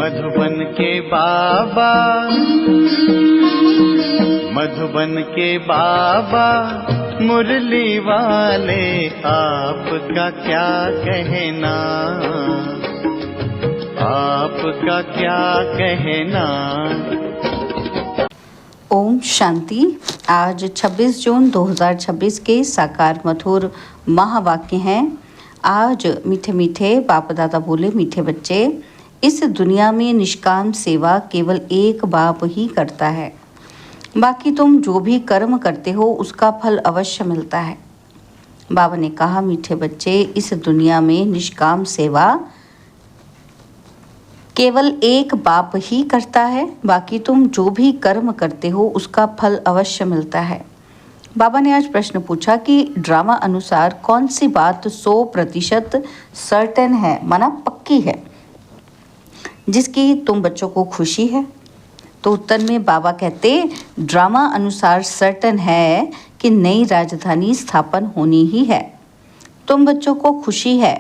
मधुबन के बाबा, मधुबन के बाबा मुरली वाले, आपका क्या कहना, आपका क्या कहना। ओम शांति। आज 26 जून 2026 के साकार मधुर महावाक्य हैं। आज मीठे मीठे बाप दादा बोले, मीठे बच्चे, इस दुनिया में निष्काम सेवा केवल एक बाप ही करता है। बाकी तुम जो भी कर्म करते हो उसका फल अवश्य मिलता है। बाबा ने कहा, मीठे बच्चे, इस दुनिया में निष्काम सेवा केवल एक बाप ही करता है। बाकी तुम जो भी कर्म करते हो उसका फल अवश्य मिलता है। बाबा ने आज प्रश्न पूछा कि ड्रामा अनुसार कौन सी बात 100% सर्टेन है, माना पक्की है, जिसकी तुम बच्चों को खुशी है। तो उत्तर में बाबा कहते, ड्रामा अनुसार सर्टेन है कि नई राजधानी स्थापन होनी ही है। तुम बच्चों को खुशी है,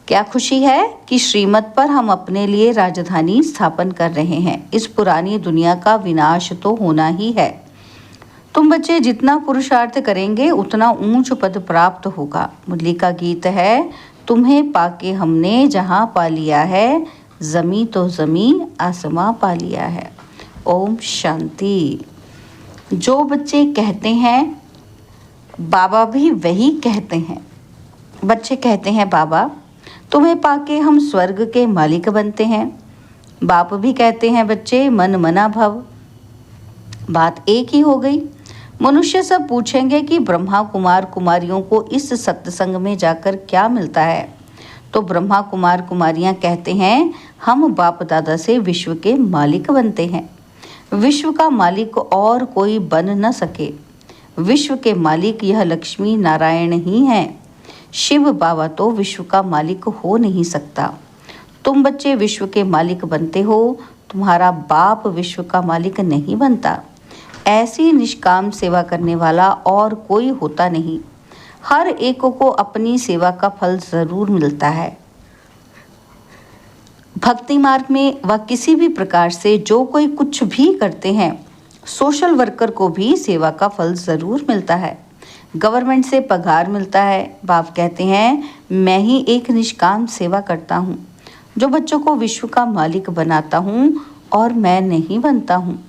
क्या खुशी है कि श्रीमत पर हम अपने लिए राजधानी स्थापन कर रहे हैं। इस पुरानी दुनिया का विनाश तो होना ही है। तुम बच्चे जितना पुरुषार्थ करेंगे उतना ऊंच पद प्राप्त होगा। मुरली का गीत है, तुम्हें पाके हमने जहां पा लिया है, जमी तो जमी आसमां पा लिया है। ओम शांति। जो बच्चे कहते हैं बाबा भी वही कहते हैं। बच्चे कहते हैं, बाबा तुम्हें पाके हम स्वर्ग के मालिक बनते हैं। बाप भी कहते हैं, बच्चे मन मना भव। बात एक ही हो गई। मनुष्य सब पूछेंगे कि ब्रह्मा कुमार कुमारियों को इस सत्संग में जाकर क्या मिलता है। तो ब्रह्मा कुमार कुमारियां कहते हैं, हम बाप दादा से विश्व के मालिक बनते हैं। विश्व का मालिक और कोई बन न सके। विश्व के मालिक यह लक्ष्मी नारायण ही हैं। शिव बाबा तो विश्व का मालिक हो नहीं सकता। तुम बच्चे विश्व के मालिक बनते हो, तुम्हारा बाप विश्व का मालिक नहीं बनता। ऐसी निष्काम सेवा करने वाला और कोई होता नहीं। हर एक को अपनी सेवा का फल जरूर मिलता है। भक्ति मार्ग में व किसी भी प्रकार से जो कोई कुछ भी करते हैं, सोशल वर्कर को भी सेवा का फल जरूर मिलता है। गवर्नमेंट से पगार मिलता है। बाप कहते हैं, मैं ही एक निष्काम सेवा करता हूँ, जो बच्चों को विश्व का मालिक बनाता हूँ और मैं नहीं बनता हूँ।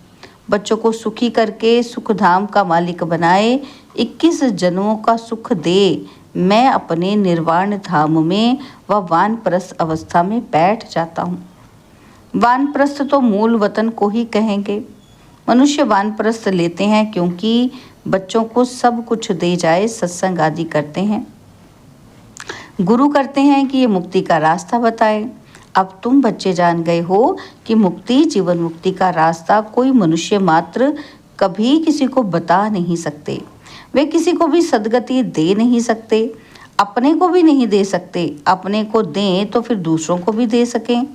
बच्चों को सुखी करके सुखधाम का मालिक बनाए, 21 जन्मों का सुख दे, मैं अपने निर्वाण धाम में व वानप्रस्थ अवस्था में बैठ जाता हूँ। वानप्रस्थ तो मूल वतन को ही कहेंगे। मनुष्य वानप्रस्थ लेते हैं क्योंकि बच्चों को सब कुछ दे जाए, सत्संग आदि करते हैं। गुरु करते हैं कि ये मुक्ति का रास्ता बताए। अब तुम बच्चे जान गए हो कि मुक्ति, जीवन मुक्ति का रास्ता कोई मनुष्य मात्र कभी किसी को बता नहीं सकते। वे किसी को भी सद्गति दे नहीं सकते, अपने को भी नहीं दे सकते। अपने को दें तो फिर दूसरों को भी दे सकें।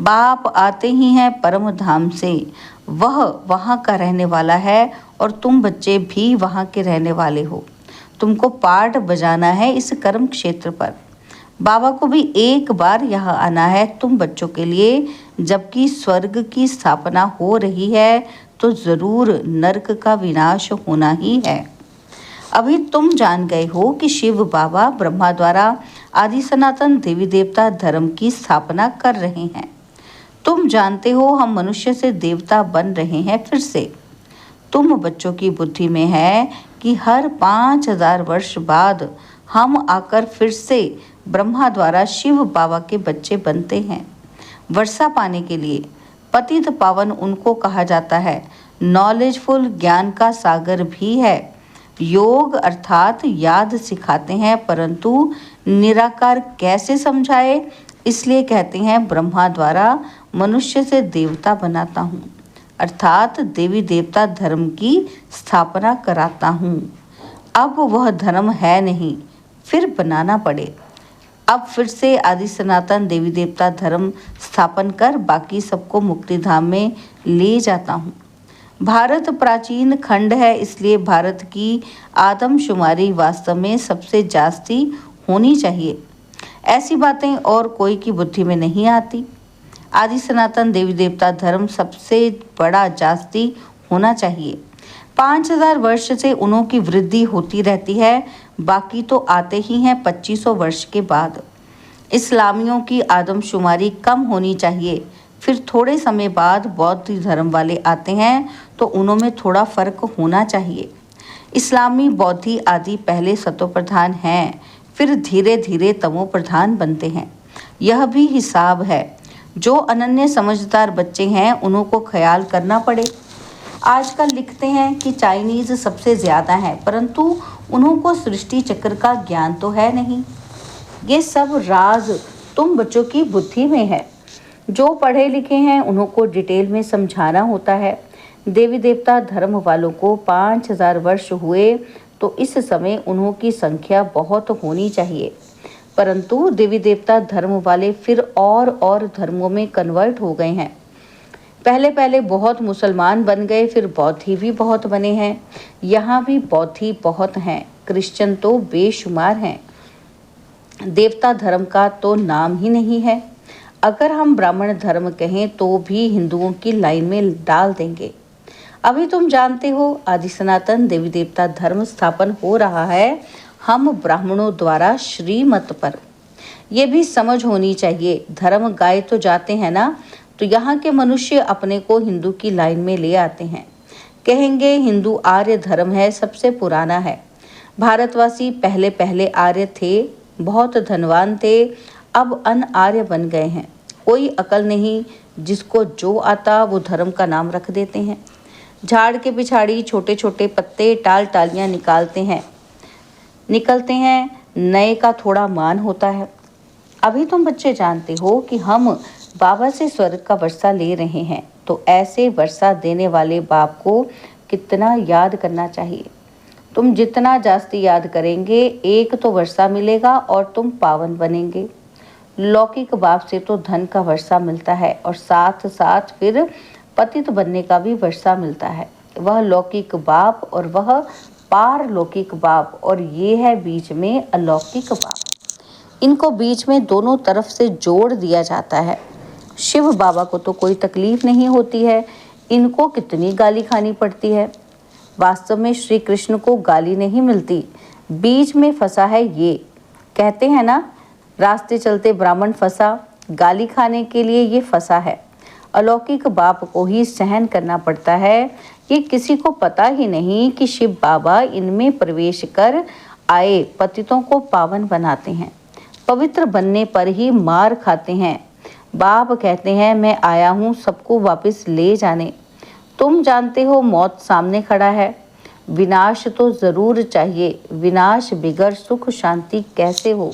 बाप आते ही हैं परम धाम से, वह वहाँ का रहने वाला है और तुम बच्चे भी वहाँ के रहने वाले हो। तुमको पाठ बजाना है इस कर्म क्षेत्र पर। बाबा को भी एक बार यहाँ आना है तुम बच्चों के लिए। जबकि स्वर्ग की स्थापना हो रही है तो जरूर नरक का विनाश होना ही है। अभी तुम जान गए हो कि शिव बाबा ब्रह्मा द्वारा आदि सनातन देवी देवता धर्म की स्थापना कर रहे हैं। तुम जानते हो हम मनुष्य से देवता बन रहे हैं फिर से। तुम बच्चों की बुद्धि में है कि हर 5000 वर्ष बाद हम आकर फिर से ब्रह्मा द्वारा शिव बाबा के बच्चे बनते हैं। वर्षा पाने के लिए पतित पावन उनको कहा जाता है। नॉलेजफुल ज्ञान का सागर भी है। योग अर्थात याद सिखाते हैं, परंतु निराकार कैसे समझाए, इसलिए कहते हैं ब्रह्मा द्वारा मनुष्य से देवता बनाता हूँ, अर्थात देवी देवता धर्म की स्थापना कराता हूँ। अब वह धर्म है नहीं, फिर बनाना पड़े। अब फिर से आदि सनातन देवी देवता धर्म स्थापन कर बाकी सबको मुक्ति धाम में ले जाता हूँ। भारत प्राचीन खंड है, इसलिए भारत की आदमशुमारी वास्तव में सबसे जास्ती होनी चाहिए। ऐसी बातें और कोई की बुद्धि में नहीं आती। आदि सनातन देवी देवता धर्म सबसे बड़ा जास्ती होना चाहिए। 5000 वर्ष से उन्हों की वृद्धि होती रहती है, बाकी तो आते ही हैं 2500 वर्ष के बाद। इस्लामियों की आदमशुमारी कम होनी चाहिए, फिर थोड़े समय बाद बौद्ध धर्म वाले आते हैं तो उन्हों में थोड़ा फर्क होना चाहिए। इस्लामी बौद्धि आदि पहले सतो प्रधान हैं, फिर धीरे धीरे तमो प्रधान बनते हैं। यह भी हिसाब है। जो अनन्य समझदार बच्चे हैं उन्हों को ख्याल करना पड़े। आजकल लिखते हैं कि चाइनीज सबसे ज़्यादा हैं, परंतु उन्हों को सृष्टि चक्र का ज्ञान तो है नहीं। ये सब राज तुम बच्चों की बुद्धि में है। जो पढ़े लिखे हैं उन्हों को डिटेल में समझाना होता है। देवी देवता धर्म वालों को 5000 वर्ष हुए तो इस समय उन्हों की संख्या बहुत होनी चाहिए, परंतु देवी देवता धर्म वाले फिर और धर्मों में कन्वर्ट हो गए हैं। पहले पहले बहुत मुसलमान बन गए, फिर बौद्धि भी बहुत बने हैं। यहाँ भी बौद्धि बहुत हैं, क्रिश्चियन तो बेशुमार हैं। देवता धर्म का तो नाम ही नहीं है। अगर हम ब्राह्मण धर्म कहें तो भी हिंदुओं की लाइन में डाल देंगे। अभी तुम जानते हो आदि सनातन देवी देवता धर्म स्थापन हो रहा है हम ब्राह्मणों द्वारा श्रीमत पर। ये भी समझ होनी चाहिए, धर्म गाए तो जाते हैं ना, तो यहाँ के मनुष्य अपने को हिंदू की लाइन में ले आते हैं। कहेंगे हिंदू आर्य धर्म है, सबसे पुराना है। भारतवासी पहले पहले आर्य थे, बहुत धनवान थे, अब अन आर्य बन गए हैं। कोई अकल नहीं, जिसको जो आता वो धर्म का नाम रख देते हैं। झाड़ के पिछाड़ी छोटे छोटे पत्ते टाल टालियाँ निकलते हैं, नए का थोड़ा मान होता है। अभी तुम बच्चे जानते हो कि हम बाबा से स्वर्ग का वर्षा ले रहे हैं, तो ऐसे वर्षा देने वाले बाप को कितना याद करना चाहिए। तुम जितना जास्ती याद करेंगे, एक तो वर्षा मिलेगा और तुम पावन बनेंगे। लौकिक बाप से तो धन का वर्षा मिलता है और साथ साथ फिर पतित बनने का भी वर्षा मिलता है। वह लौकिक बाप और वह पारलौकिक बाप, और ये है बीच में अलौकिक बाप। इनको बीच में दोनों तरफ से जोड़ दिया जाता है। शिव बाबा को तो कोई तकलीफ नहीं होती है, इनको कितनी गाली खानी पड़ती है। वास्तव में श्री कृष्ण को गाली नहीं मिलती, बीच में फंसा है ये। कहते हैं ना, रास्ते चलते ब्राह्मण फंसा, गाली खाने के लिए ये फंसा है। अलौकिक बाप को ही सहन करना पड़ता है। ये किसी को पता ही नहीं कि शिव बाबा इनमें प्रवेश कर आए पतितों को पावन बनाते हैं। पवित्र बनने पर ही मार खाते हैं। बाप कहते हैं मैं आया हूँ सबको वापस ले जाने। तुम जानते हो मौत सामने खड़ा है, विनाश तो जरूर चाहिए। विनाश बिगर सुख शांति कैसे हो।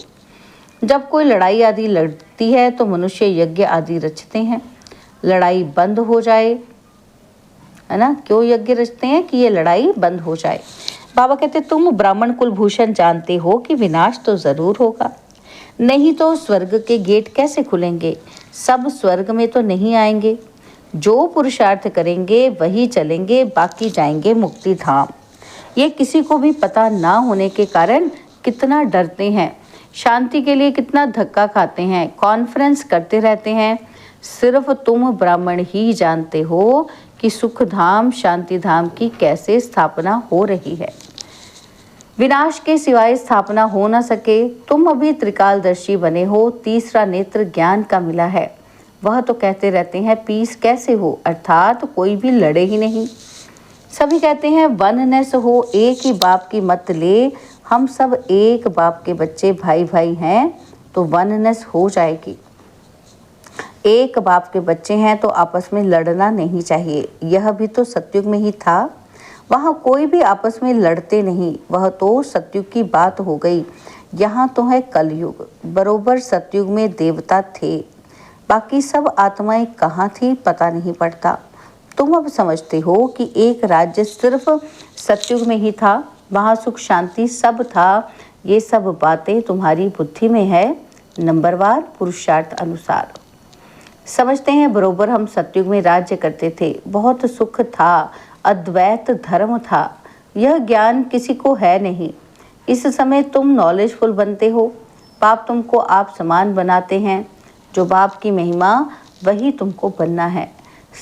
जब कोई लड़ाई आदि लड़ती है तो मनुष्य यज्ञ आदि रचते हैं, लड़ाई बंद हो जाए, है ना। क्यों यज्ञ रचते हैं? कि ये लड़ाई बंद हो जाए। बाबा कहते तुम ब्राह्मण कुलभूषण जानते हो कि विनाश तो जरूर होगा, नहीं तो स्वर्ग के गेट कैसे खुलेंगे। सब स्वर्ग में तो नहीं आएंगे, जो पुरुषार्थ करेंगे वही चलेंगे, बाकी जाएंगे मुक्ति धाम। ये किसी को भी पता ना होने के कारण कितना डरते हैं, शांति के लिए कितना धक्का खाते हैं, कॉन्फ्रेंस करते रहते हैं। सिर्फ तुम ब्राह्मण ही जानते हो कि सुख धाम शांति धाम की कैसे स्थापना हो रही है। विनाश के सिवाय स्थापना हो न सके। तुम अभी त्रिकालदर्शी बने हो, तीसरा नेत्र ज्ञान का मिला है। वह तो कहते रहते हैं पीस कैसे हो, अर्थात कोई भी लड़े ही नहीं। सभी कहते हैं वननेस हो, एक ही बाप की मत ले। हम सब एक बाप के बच्चे, भाई भाई हैं, तो वननेस हो जाएगी। एक बाप के बच्चे हैं तो आपस में लड़ना नहीं चाहिए। यह भी तो सतयुग में ही था, वहाँ कोई भी आपस में लड़ते नहीं। वह तो सतयुग की बात हो गई। यहाँ तो है कलयुग। बरोबर सतयुग में देवता थे, बाकी सब आत्माएं कहाँ थी पता नहीं पड़ता। तुम अब समझते हो कि एक राज्य सिर्फ सतयुग में ही था, वहाँ सुख शांति सब था। ये सब बातें तुम्हारी बुद्धि में है, नंबरवार पुरुषार्थ अनुसार। समझते हैं बरोबर हम सतयुग में राज्य करते थे, बहुत सुख था, अद्वैत धर्म था। यह ज्ञान किसी को है नहीं। इस समय तुम नॉलेजफुल बनते हो, बाप तुमको आप समान बनाते हैं। जो बाप की महिमा वही तुमको बनना है।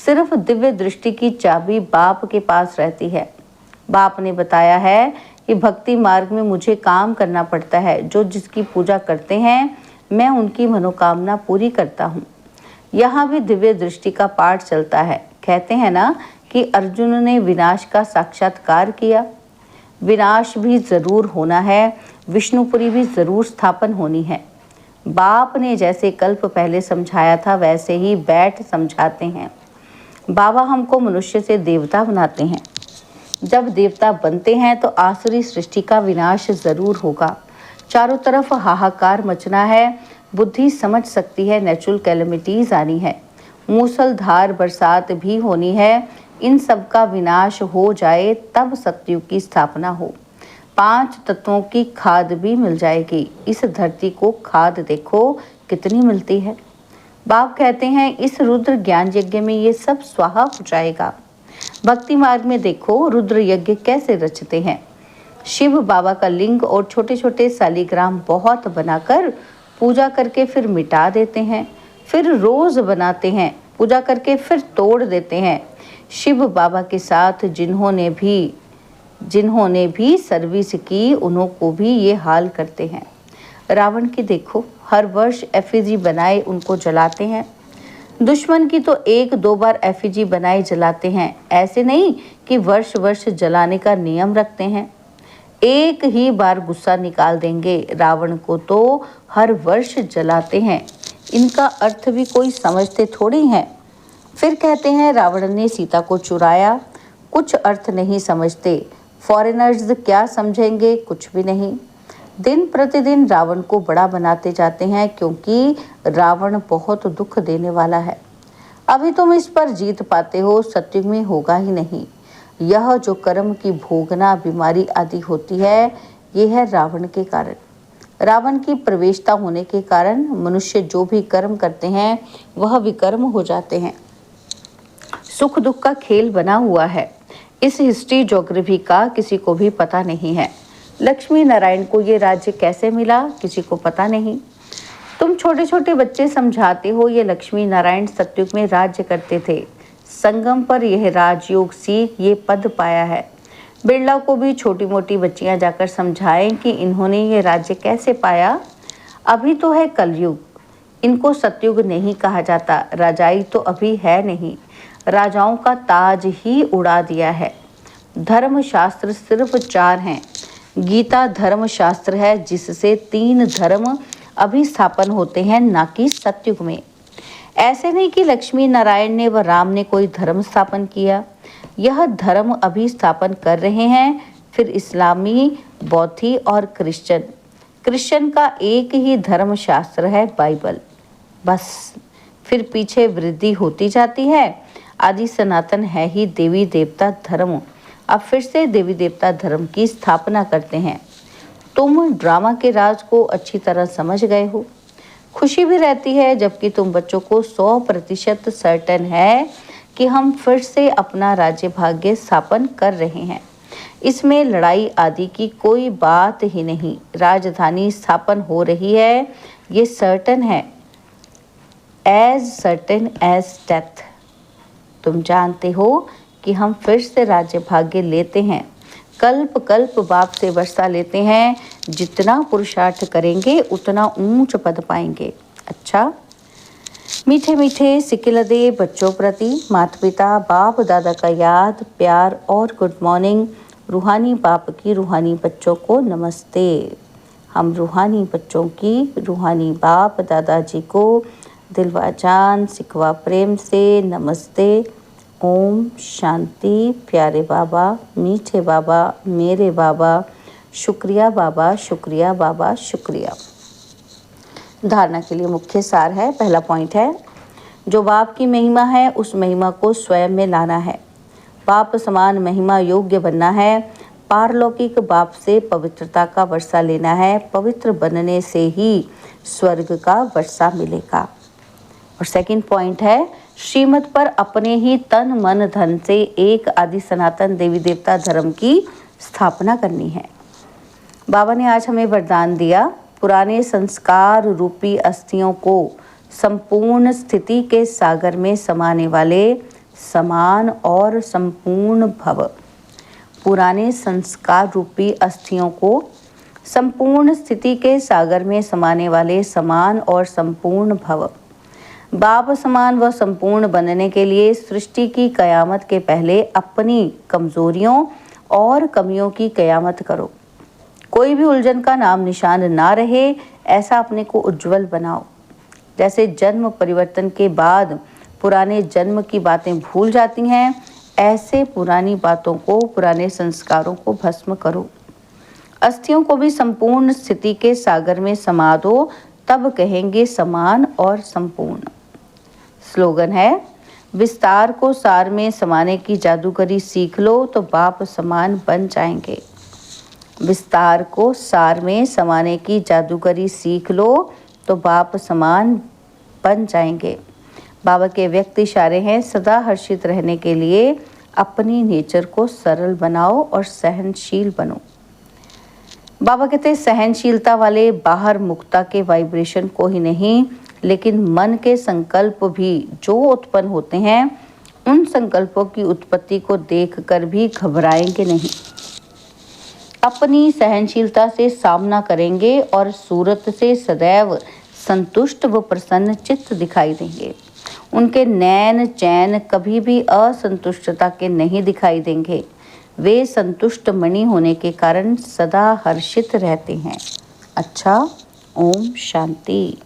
सिर्फ दिव्य दृष्टि की चाबी बाप के पास रहती है। बाप ने बताया है कि भक्ति मार्ग में मुझे काम करना पड़ता है। जो जिसकी पूजा करते हैं मैं उनकी मनोकामना पूरी करता हूँ। यहाँ भी दिव्य दृष्टि का पाठ चलता है। कहते हैं ना कि अर्जुन ने विनाश का साक्षात्कार किया। विनाश भी जरूर होना है, विष्णुपुरी भी जरूर स्थापन होनी है। बाप ने जैसे कल्प पहले समझाया था वैसे ही बैठ समझाते हैं। बाबा हमको मनुष्य से देवता बनाते हैं। जब देवता बनते हैं तो आसुरी सृष्टि का विनाश जरूर होगा। चारों तरफ हाहाकार मचना है। बुद्धि समझ सकती है नेचुरल कैलेमिटीज आनी है, मूसलधार बरसात भी होनी है। इन सब का विनाश हो जाए तब सतयुग की स्थापना हो। 5 तत्वों की खाद भी मिल जाएगी। इस धरती को खाद देखो कितनी मिलती है। बाप कहते हैं इस रुद्र ज्ञान यज्ञ में ये सब स्वाहा हो जाएगा। भक्ति मार्ग में देखो रुद्र यज्ञ कैसे रचते हैं। शिव बाबा का लिंग और छोटे छोटे शालिग्राम बहुत बनाकर पूजा करके फिर मिटा देते हैं, फिर रोज बनाते हैं, पूजा करके फिर तोड़ देते हैं। शिव बाबा के साथ जिन्होंने भी सर्विस की उन्हों को भी ये हाल करते हैं। रावण की देखो, हर वर्ष एफिजी बनाए उनको जलाते हैं। दुश्मन की तो 1-2 बार एफिजी बनाए जलाते हैं। ऐसे नहीं कि वर्ष वर्ष जलाने का नियम रखते हैं। एक ही बार गुस्सा निकाल देंगे। रावण को तो हर वर्ष जलाते हैं। इनका अर्थ भी कोई समझते थोड़ी हैं। फिर कहते हैं रावण ने सीता को चुराया। कुछ अर्थ नहीं समझते। फॉरेनर्स क्या समझेंगे, कुछ भी नहीं। दिन प्रतिदिन रावण को बड़ा बनाते जाते हैं क्योंकि रावण बहुत दुख देने वाला है। अभी तुम इस पर जीत पाते हो, सत्युग में होगा ही नहीं। यह जो कर्म की भोगना बीमारी आदि होती है ये है रावण के कारण। रावण की प्रवेशता होने के कारण मनुष्य जो भी कर्म करते हैं वह विकर्म हो जाते हैं। सुख दुख का खेल बना हुआ है। इस हिस्ट्री ज्योग्राफी का किसी को भी पता नहीं है। लक्ष्मी नारायण को ये राज्य कैसे मिला किसी को पता नहीं। तुम छोटे छोटे बच्चे समझाते हो ये लक्ष्मी नारायण सतयुग में राज्य करते थे। संगम पर यह राजयोग सीख ये पद पाया है। बिरला को भी छोटी मोटी बच्चियां जाकर समझाएं कि इन्होंने ये राज्य कैसे पाया। अभी तो है कलयुग, इनको सतयुग नहीं कहा जाता। राजाई तो अभी है नहीं। राजाओं का ताज ही उड़ा दिया है। धर्म शास्त्र सिर्फ 4 हैं। गीता धर्म शास्त्र है जिससे 3 धर्म अभी स्थापन होते हैं, ना कि सतयुग में। ऐसे नहीं कि लक्ष्मी नारायण ने व राम ने कोई धर्म स्थापन किया। यह धर्म अभी स्थापन कर रहे हैं। फिर इस्लामी, बौद्धि और क्रिश्चियन का एक ही धर्म शास्त्र है, बाइबल। बस फिर पीछे वृद्धि होती जाती है। आदि सनातन है ही देवी देवता धर्म। अब फिर से देवी देवता धर्म की स्थापना करते हैं। तुम ड्रामा के राज को अच्छी तरह समझ गए हो। खुशी भी रहती है जबकि तुम बच्चों को 100% सर्टेन है कि हम फिर से अपना राज्य भाग्य स्थापन कर रहे हैं। इसमें लड़ाई आदि की कोई बात ही नहीं। राजधानी स्थापन हो रही है, ये सर्टेन है, एज सर्टेन एज डेथ। तुम जानते हो कि हम फिर से राज्य भाग्य लेते हैं। कल्प कल्प बाप से वर्षा लेते हैं। जितना पुरुषार्थ करेंगे उतना ऊंच पद पाएंगे। अच्छा, मीठे मीठे सिकिलदे बच्चों प्रति माता पिता बाप दादा का याद, प्यार और गुड मॉर्निंग। रूहानी बाप की रूहानी बच्चों को नमस्ते। हम रूहानी बच्चों की रूहानी बाप दादाजी को दिलवा जान सिकवा प्रेम से नमस्ते। ओम शांति। प्यारे बाबा, मीठे बाबा, मेरे बाबा, शुक्रिया बाबा, शुक्रिया बाबा, शुक्रिया। धारणा के लिए मुख्य सार है। पहला पॉइंट है, जो बाप की महिमा है उस महिमा को स्वयं में लाना है। बाप समान महिमा योग्य बनना है। पारलौकिक बाप से पवित्रता का वर्षा लेना है। पवित्र बनने से ही स्वर्ग का वर्षा मिलेगा। और सेकंड पॉइंट है, श्रीमत पर अपने ही तन मन धन से एक आदि सनातन देवी देवता धर्म की स्थापना करनी है। बाबा ने आज हमें वरदान दिया, पुराने संस्कार रूपी अस्थियों को संपूर्ण स्थिति के सागर में समाने वाले समान और संपूर्ण भव। पुराने संस्कार रूपी अस्थियों को संपूर्ण स्थिति के सागर में समाने वाले समान और संपूर्ण भव। बाप समान व संपूर्ण बनने के लिए सृष्टि की कयामत के पहले अपनी कमजोरियों और कमियों की कयामत करो। कोई भी उलझन का नाम निशान ना रहे, ऐसा अपने को उज्जवल बनाओ। जैसे जन्म परिवर्तन के बाद पुराने जन्म की बातें भूल जाती हैं, ऐसे पुरानी बातों को, पुराने संस्कारों को भस्म करो। अस्थियों को भी संपूर्ण स्थिति के सागर में समा दो, तब कहेंगे समान और संपूर्ण। स्लोगन है, विस्तार को सार में समाने की जादूगरी सीख लो तो बाप समान बन जाएंगे। विस्तार को सार में समाने की जादूगरी सीख लो तो बाप समान बन जाएंगे। बाबा के व्यक्त इशारे हैं, सदा हर्षित रहने के लिए अपनी नेचर को सरल बनाओ और सहनशील बनो। बाबा कहते हैं, सहनशीलता वाले बाहर मुक्ता के वाइब्रेशन को ही नहीं, लेकिन मन के संकल्प भी जो उत्पन्न होते हैं, उन संकल्पों की उत्पत्ति को देखकर भी घबराएंगे नहीं। अपनी सहनशीलता से सामना करेंगे और सूरत से सदैव संतुष्ट व प्रसन्न चित्त दिखाई देंगे। उनके नैन चैन कभी भी असंतुष्टता के नहीं दिखाई देंगे। वे संतुष्ट मणि होने के कारण सदा हर्षित रहते हैं। अच्छा, ओम शांति।